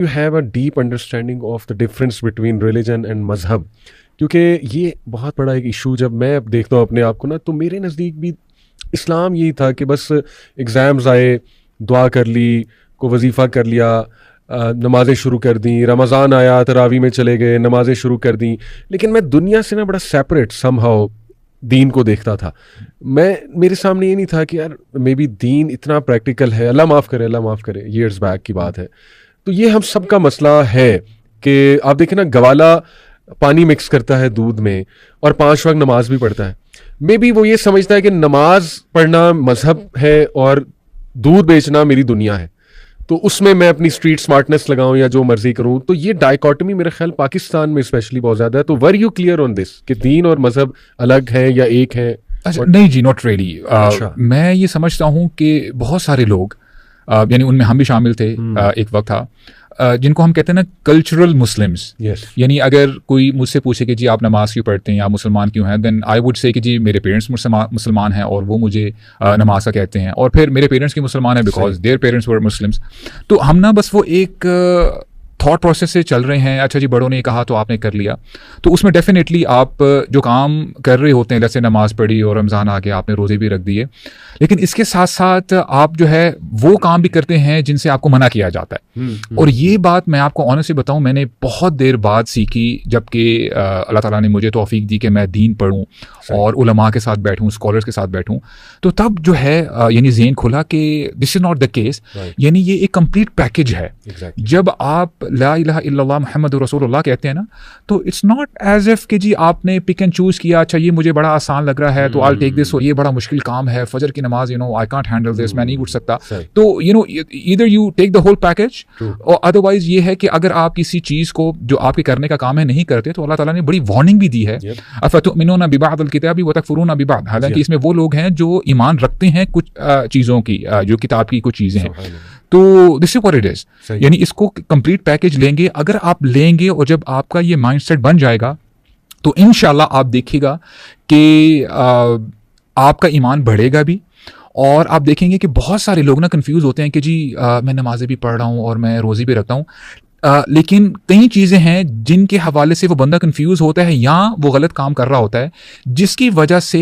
You have a deep understanding of the difference between religion and मजहब, क्योंकि ये बहुत बड़ा एक इशू जब मैं अब देखता हूँ अपने आप को ना, तो मेरे नज़दीक भी इस्लाम यही था कि बस एग्ज़ाम्स आए, दुआ कर ली, को वजीफ़ा कर लिया, नमाज़ें शुरू कर दी, रमज़ान आया तरावी में चले गए, नमाज़ें शुरू कर दी। लेकिन मैं दुनिया से ना बड़ा सेपरेट समहाउ दीन को देखता था। मेरे सामने ये नहीं था कि यार मे बी दीन इतना प्रैक्टिकल है। अल्लाह माफ़ करे, अल्लाह माफ़ करे, ईयर्स बैक की बात है। तो ये हम सब का मसला है कि आप देखें ना, गवाला पानी मिक्स करता है दूध में और 5 वक्त नमाज भी पढ़ता है। मे बी वो ये समझता है कि नमाज पढ़ना मजहब है और दूध बेचना मेरी दुनिया है, तो उसमें मैं अपनी स्ट्रीट स्मार्टनेस लगाऊं या जो मर्जी करूं। तो ये डायकॉटमी मेरे ख्याल पाकिस्तान में स्पेशली बहुत ज्यादा है। तो were you clear on this कि दीन और मजहब अलग है या एक है? अच्छा, नहीं जी, नॉट रियली। मैं ये समझता हूँ कि बहुत सारे लोग, यानी उनमें हम भी शामिल थे, एक वक्त था, जिनको हम कहते हैं ना कल्चरल मुस्लिम्स। यानी अगर कोई मुझसे पूछे कि जी आप नमाज क्यों पढ़ते हैं, आप मुसलमान क्यों हैं, देन आई वुड से कि जी मेरे पेरेंट्स मुसलमान हैं और वो मुझे नमाज का कहते हैं, और फिर मेरे पेरेंट्स की मुसलमान हैं because their parents were Muslims. तो हम ना बस वो एक थॉट प्रोसेस से चल रहे हैं। अच्छा जी, बड़ों ने कहा तो आपने कर लिया। तो उसमें डेफिनेटली आप जो काम कर रहे होते हैं, जैसे नमाज पढ़ी और रमज़ान आ गया, आपने रोज़े भी रख दिए, लेकिन इसके साथ साथ आप जो है वो काम भी करते हैं जिनसे आपको मना किया जाता है। और ये बात मैं आपको ऑनेस्टली बताऊं, मैंने बहुत देर बाद सीखी, जबकि अल्लाह ताला ने मुझे तौफीक दी कि मैं दीन पढ़ूं और उलमा के साथ बैठूं, स्कॉलर्स के साथ बैठूं। तो तब जो है यानी ज़हन खुला कि this is not the case. यानी ये एक कंप्लीट पैकेज है। जब आप ला इलाहा इल्लल्लाह मुहम्मद रसूलुल्लाह कहते हैं ना, तो इट्स नॉट एज इफ कि जी आपने पिक एंड चूज किया, अच्छा ये मुझे बड़ा आसान लग रहा है तो आई टेक दिस, और ये बड़ा मुश्किल काम है, फजर की नमाज, आई कांट हैंडल दिस, मैं नहीं उठ सकता। तो either you take the whole package, और अदरवाइज ये है कि अगर आप किसी चीज को जो आपके करने का काम है नहीं करते, तो अल्लाह ताला ने बड़ी वार्निंग भी दी है, अफतुमिनूना बिबादिल किताबी व तकफुरूना बिबाद। हालांकि इसमें वो लोग हैं जो ईमान रखते हैं कुछ चीजों की, जो किताब की कुछ चीजें हैं। तो this is what it is. यानी इसको कंप्लीट पैकेज लेंगे, अगर आप लेंगे और जब आपका ये माइंडसेट बन जाएगा, तो इंशाल्लाह आप देखिएगा कि आपका ईमान बढ़ेगा भी। और आप देखेंगे कि बहुत सारे लोग ना कंफ्यूज होते हैं कि जी मैं नमाजें भी पढ़ रहा हूँ और मैं रोज़े भी रखता हूँ, लेकिन कई चीज़ें हैं जिनके हवाले से वो बंदा कंफ्यूज होता है या वो गलत काम कर रहा होता है, जिसकी वजह से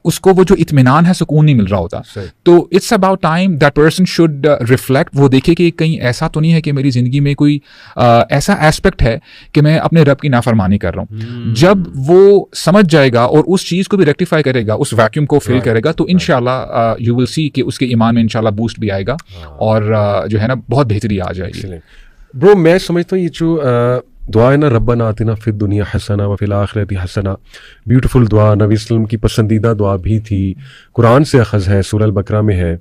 उसको वो जो इत्मीनान है, सुकून नहीं मिल रहा होता। तो it's about time that person should reflect, वो देखे कि कहीं ऐसा तो नहीं है कि मेरी ज़िंदगी में कोई ऐसा एस्पेक्ट है कि मैं अपने रब की नाफरमानी कर रहा हूँ। जब वो समझ जाएगा और उस चीज़ को भी रेक्टिफाई करेगा, उस वैक्यूम को फिल करेगा, तो इंशाल्लाह यू विल सी कि उसके ईमान में इंशाल्लाह बूस्ट भी आएगा और जो है ना बहुत बेहतरी आ जाएगी। ब्रो, मैं समझता हूँ ये जो दुआ है ना, रब्बना आतिना फिद दुनिया हसना व फिल आखिरति हसना, ब्यूटीफुल दुआ, नबी वसल्लम की पसंदीदा दुआ भी थी, कुरान से अखज़ है, सूरह अल-बकरा में है।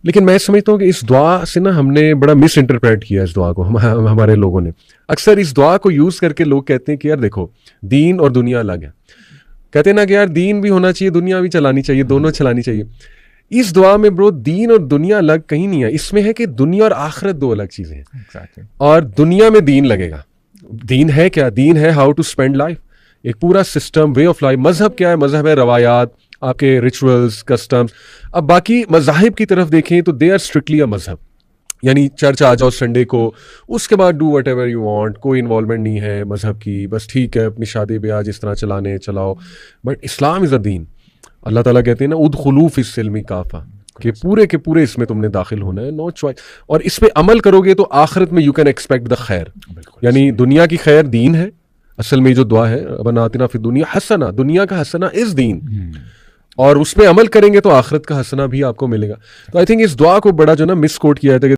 लेकिन मैं समझता हूँ कि इस दुआ से ना हमने बड़ा मिस इंटरप्रेट किया इस दुआ को, हमारे लोगों ने। अक्सर इस दुआ को यूज़ करके लोग कहते हैं कि यार देखो, दीन और दुनिया अलग है। कहते हैं ना कि यार दीन भी होना चाहिए, दुनिया भी चलानी चाहिए, दोनों चलानी चाहिए। इस दुआ में ब्रो दीन और दुनिया अलग कहीं नहीं है। इसमें है कि दुनिया और आखिरत दो अलग चीजें हैं। Exactly. और दुनिया में दीन लगेगा। दीन है क्या? दीन है हाउ टू स्पेंड लाइफ, एक पूरा सिस्टम, वे ऑफ लाइफ। मजहब क्या है? मजहब है रवायात, आपके रिचुअल्स, कस्टम्स। अब बाकी मजाहिब की तरफ देखें तो दे आर स्ट्रिक्टली अ मजहब, यानी चर्च आ जाओ संडे को, उसके बाद do what ever you want, कोई इन्वॉल्वमेंट नहीं है मजहब की, बस ठीक है अपनी शादी ब्याह जिस तरह चलाने चलाओ। बट इस्लाम इज़ अ दीन। अल्लाह ताला कहते हैं ना, उदखुलू फिस सिल्मी काफा, कि पूरे के पूरे इसमें तुमने दाखिल होना है, नो चॉइस। और इस पे अमल करोगे तो आखिरत में यू कैन एक्सपेक्ट द खैर। यानी दुनिया की खैर दीन है। असल में जो दुआ है, रब्बना आतिना फिद दुनिया हसना, दुनिया का हसना इज दीन, और उस पे अमल करेंगे तो आखिरत का हसना भी आपको मिलेगा। तो आई थिंक इस दुआ को बड़ा जो ना मिस कोट किया जाता है।